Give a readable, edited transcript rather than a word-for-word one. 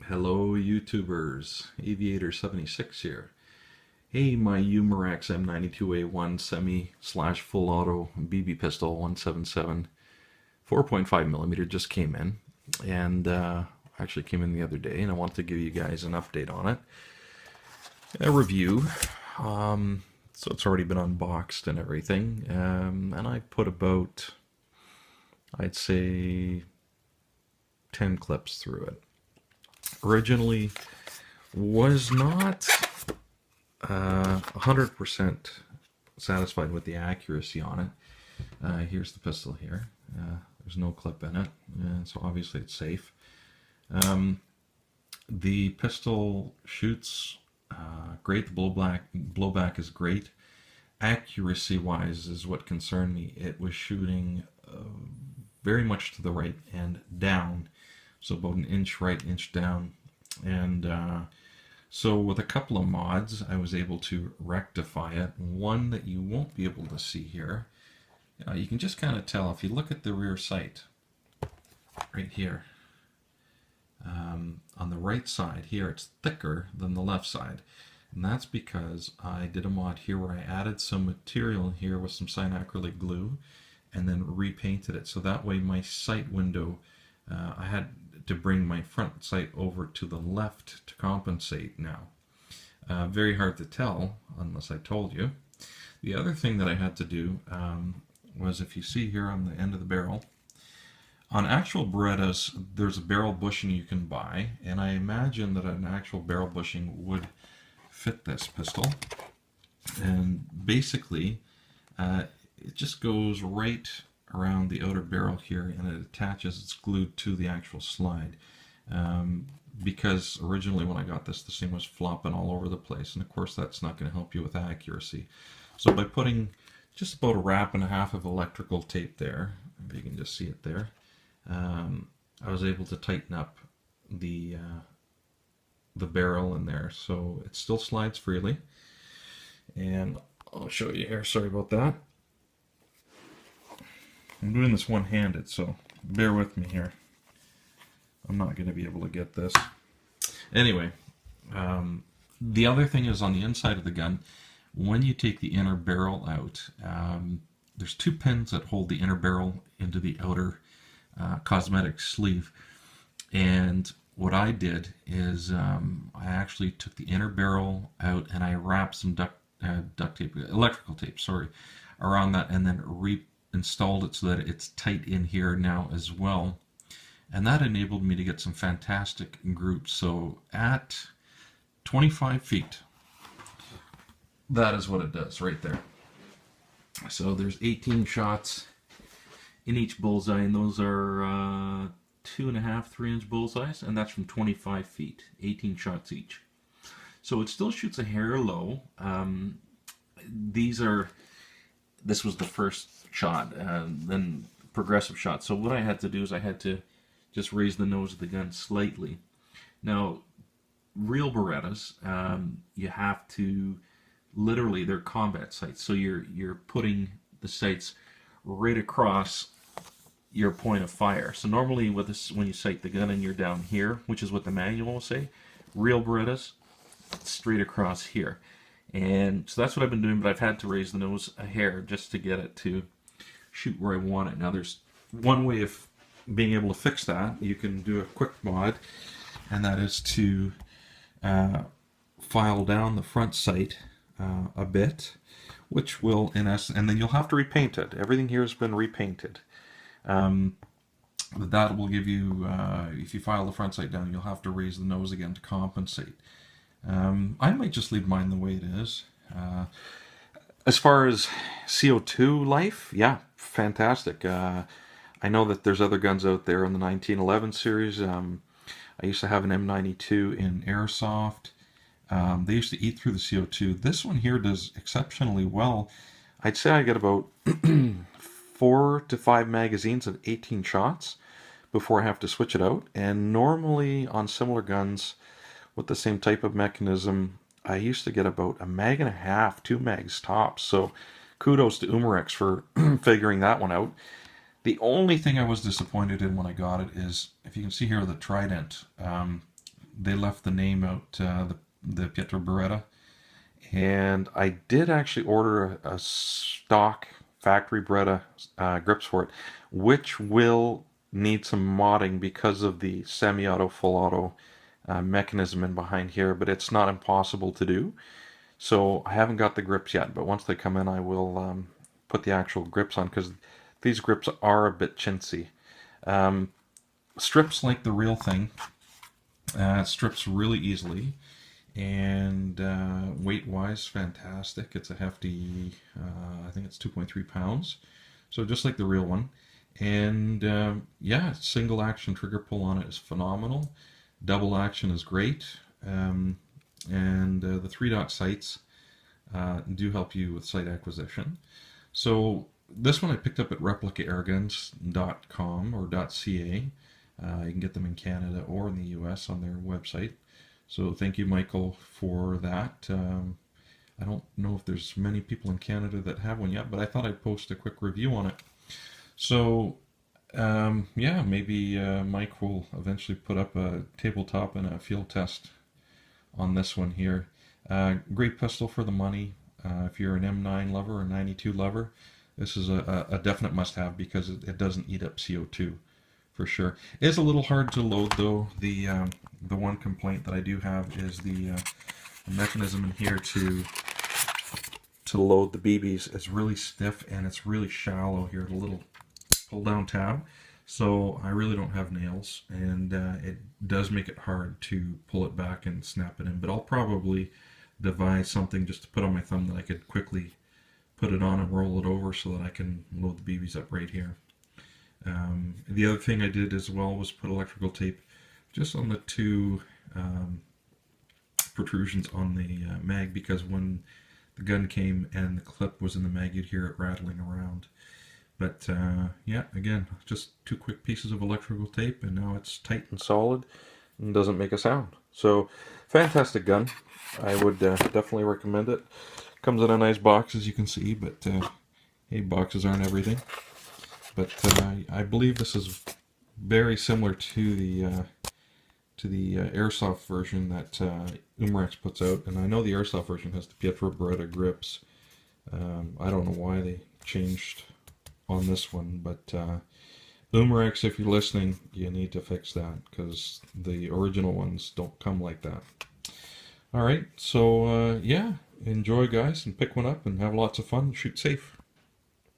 Hello YouTubers, Aviator76 here. Hey, my Umarex M92A1 semi/full auto BB pistol 177 4.5 millimeter just came in, and actually came in the other day, and I want to give you guys an update on it, a review. So it's already been unboxed and everything, and I put about, I'd say, 10 clips through it. Originally was not 100% satisfied with the accuracy on it. Here's the pistol here. There's no clip in it, so obviously it's safe. The pistol shoots great. The blowback is great. Accuracy wise is what concerned me. It was shooting very much to the right and down, so about an inch right, inch down. And so with a couple of mods I was able to rectify it. One that you won't be able to see here, you can just kind of tell if you look at the rear sight right here. On the right side here, it's thicker than the left side, and that's because I did a mod here where I added some material here with some cyanacrylic glue and then repainted it, so that way my sight window, I had to bring my front sight over to the left to compensate now. Very hard to tell unless I told you. The other thing that I had to do was, if you see here on the end of the barrel, on actual Berettas, there's a barrel bushing you can buy, and I imagine that an actual barrel bushing would fit this pistol. And basically, it just goes right around the outer barrel here, and it attaches, it's glued to the actual slide. Because originally when I got this, the thing was flopping all over the place, and of course that's not going to help you with accuracy. So by putting just about a wrap and a half of electrical tape there, if you can just see it there, I was able to tighten up the barrel in there, so it still slides freely. And I'll show you here, sorry about that. I'm doing this one-handed, so bear with me here. I'm not going to be able to get this. Anyway, the other thing is on the inside of the gun, when you take the inner barrel out, there's two pins that hold the inner barrel into the outer cosmetic sleeve. And what I did is I actually took the inner barrel out and I wrapped some duct tape, electrical tape, sorry, around that, and then reinstalled it so that it's tight in here now as well. And that enabled me to get some fantastic groups. So at 25 feet, that is what it does right there. So there's 18 shots in each bullseye, and those are 2.5, 3-inch bullseyes, and that's from 25 feet, 18 shots each. So it still shoots a hair low. This was the first shot, then progressive shot. So what I had to do is I had to just raise the nose of the gun slightly. Now, real Berettas, you have to literally, they're combat sights, so you're putting the sights right across your point of fire. So normally with this, when you sight the gun and you're down here, which is what the manual will say, real Berettas, straight across here. And so that's what I've been doing, but I've had to raise the nose a hair just to get it to shoot where I want it. Now there's one way of being able to fix that. You can do a quick mod, and that is to file down the front sight a bit, which will, in essence, and then you'll have to repaint it. Everything here has been repainted. That will give you, if you file the front sight down, you'll have to raise the nose again to compensate. I might just leave mine the way it is. As far as CO2 life, yeah, fantastic. I know that there's other guns out there in the 1911 series. I used to have an M92 in airsoft. They used to eat through the CO2. This one here does exceptionally well. I'd say I get about 4 to 5 magazines of 18 shots before I have to switch it out. And normally on similar guns with the same type of mechanism, I used to get about 1.5 mags, 2 mags tops. So kudos to Umarex for figuring that one out. The only thing I was disappointed in when I got it is, if you can see here, the Trident. they left the name out, the Pietro Beretta. And I did actually order a stock factory Beretta grips for it, which will need some modding because of the semi-auto, full auto mechanism in behind here, but it's not impossible to do. So I haven't got the grips yet, but once they come in, I will put the actual grips on, because these grips are a bit chintzy. Strips like the real thing. Strips really easily, and weight-wise, fantastic. It's a hefty, I think it's 2.3 pounds, so just like the real one. And yeah, single action trigger pull on it is phenomenal. Double action is great, and the 3-dot sights do help you with sight acquisition. So this one I picked up at replicaAirguns.com or .ca. You can get them in Canada or in the US on their website. So thank you, Michael, for that. I don't know if there's many people in Canada that have one yet, but I thought I'd post a quick review on it. So yeah, maybe Mike will eventually put up a tabletop and a field test on this one here. Great pistol for the money. If you're an M9 lover or 92 lover, this is a definite must-have, because it doesn't eat up CO2 for sure. It is a little hard to load though. The one complaint that I do have is the mechanism in here to load the BBs is really stiff, and it's really shallow here, the little pull-down tab. So I really don't have nails, and it does make it hard to pull it back and snap it in. But I'll probably devise something just to put on my thumb that I could quickly put it on and roll it over so that I can load the BBs up right here. The other thing I did as well was put electrical tape just on the two protrusions on the mag, because when the gun came and the clip was in the mag, you'd hear it rattling around. But yeah, again, just 2 quick pieces of electrical tape, and now it's tight and solid and doesn't make a sound. So, fantastic gun. I would definitely recommend it. Comes in a nice box, as you can see, but hey, boxes aren't everything. But I believe this is very similar to the airsoft version that Umarex puts out, and I know the airsoft version has the Pietro Beretta grips. I don't know why they changed on this one, but Umarex, if you're listening, you need to fix that, because the original ones don't come like that. Alright, so yeah, enjoy guys, and pick one up and have lots of fun. Shoot safe.